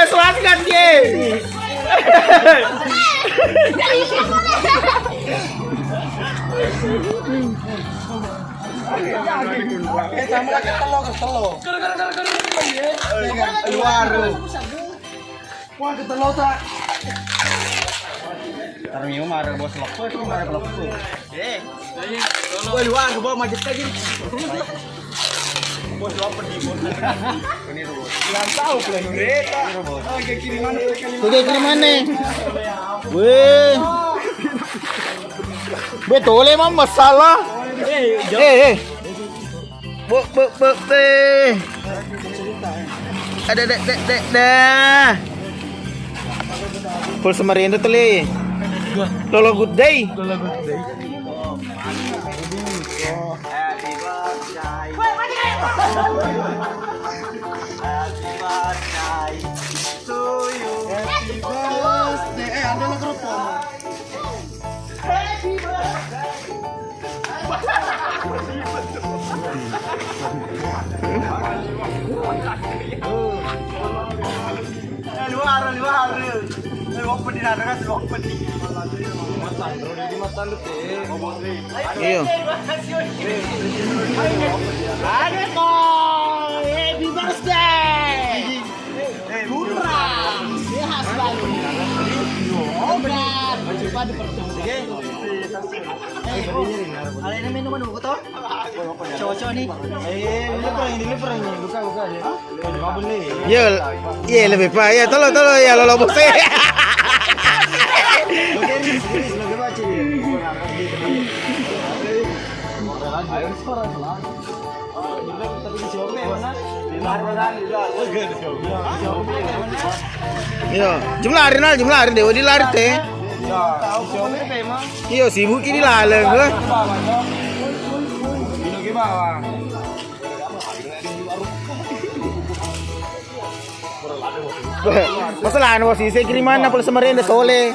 Selamatkan ye. Luar. Wah, ketelok tak. Tarang yung marah bos lokso, itu marah lokso. Gua luar, gua bawa majet aja. Bos lapar di bos. Ini bos. Enggak tahu plan kereta. Oh, ke kiri mana? Ke kiri mana? Weh. Betul emang masalah. Bu. Ada dek. Full Samarinda teli. Lolo good day. Luar. Iyo. Happy birthday. Hurra. Sehat selalu. Obat. Coba dipertemukan. Ada yang minum dulu toh? Cowok nih. Ini perang. Buka aja. Enggak boleh. Iya lebih pak. Ya tolong ya lo bos. Iya, jumlah hari dewa di lari teh. Iya, sibuk ini laleng ke. Masalah bos isi kiriman apa Samarinda soleh.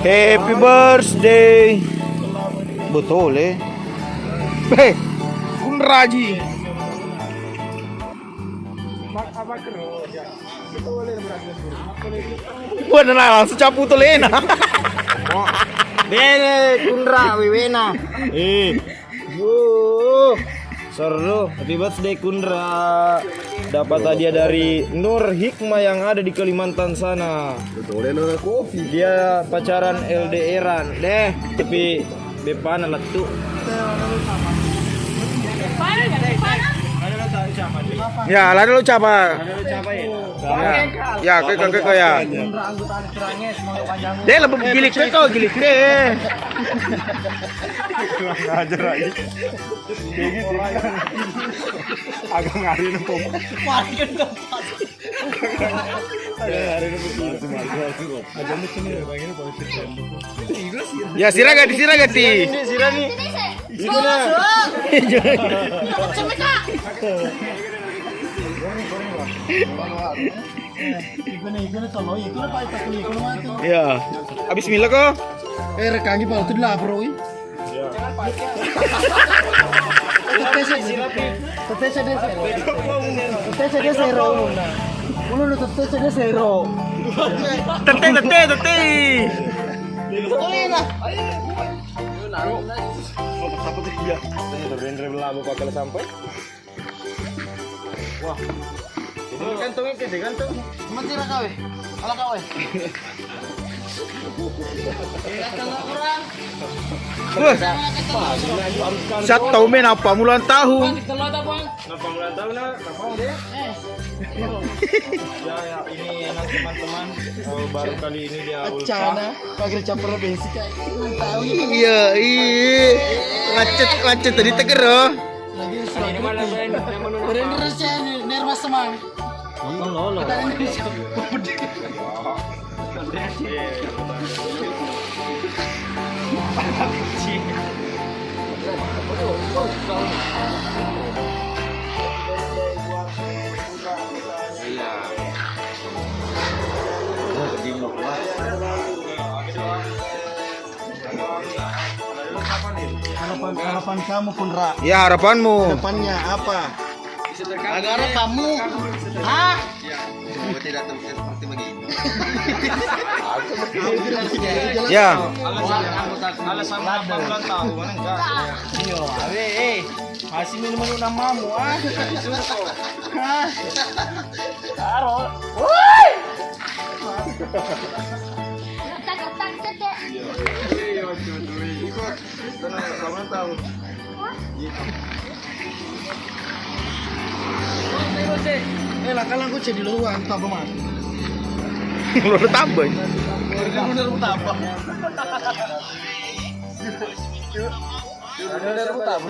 Happy birthday. Betul Kun Raji. Bener langsung capu tuh Lena. Bene Kunra Wewena. Seru. Happy birthday Kunra. Dapat hadiah dari Nur Hikmah yang ada di Kalimantan sana. Dia pacaran LDR-an deh, tapi bepana letu. Ya, lalu ucapa. Ya, ke ya. Dia lebih gilik deh. Ngajar lagi. Agak ngari nempom. Ya sirah gak ti? Sirah nih. Ya, habis mila kok? Rekangi pak itu lah bro. Sampai. Wah. Kantongnya gede kantung. Mati lah kawe. Ala kawe. Satu tahun main apa mulan tahun? Apa mulan tahun lah? Apa deh? Ya ini enak teman-teman. Baru kali ini dia ultra. Pakai campur basic. Iya. Ngacet tadi teger loh. Ini mana Ben? Yang terusnya nervous teman. Kita Indonesia. Kecil. Harapan kamu Kundra. Ya, harapanmu. Depannya apa? Agar kamu Tidak seperti begini. Ya. alasan apa ulang tahun mana enggak? Iya, masih minum namamu Taro. Woi. Selamat tahun. Lah kalau aku jadi luar tambah mas. Lu udah tambah. Bener tambah. Bener tambah.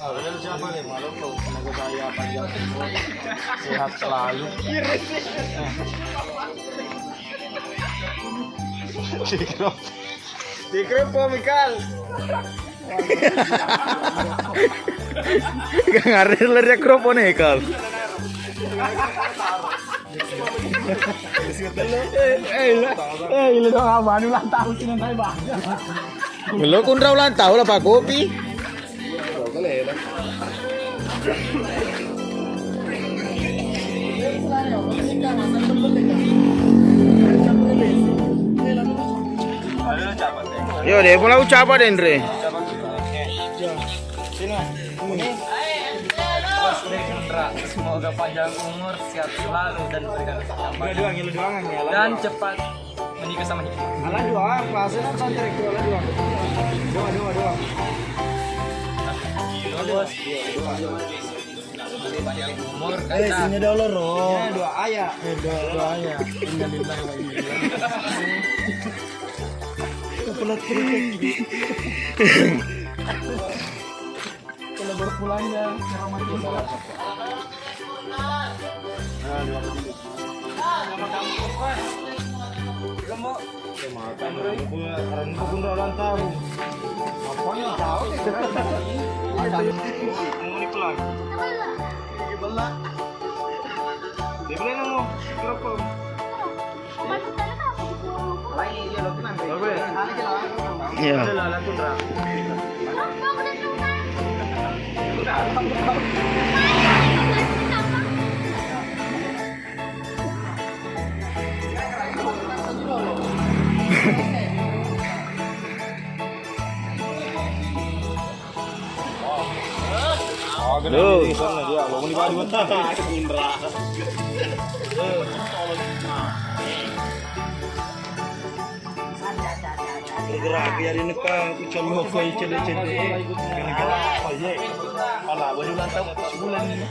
Bener siapa nih malu tuh tenaga saya panjang sehat selalu. Dikrep Mikal. Gak ngerti lernya kropo nih kal. Lu dong abang ulang tahun sih nanti bang. Lo Kundra ulang tahun lah Pak Kopi. Yo deh, mulai ucapan deh Andre. Semoga panjang umur, sehat selalu dan berikan kesabaran. Dan cepat menikah sama Hikmah. Ala dua, kelasnya kan santri itu ala dua. Dua. Bos. Umur kata. Sini dulu roh. Dua ayah. Dua ayah. Innalillahi wa inna ilaihi raji'un. Kepelet kritik. Kalau berpulangnya rahmatin salat. Iya. Duh. Bergerak ya di nekang kucing mau kau cedek-cedek. Gara-gara apa ye? Alah baru ulang tahun sebulan ini.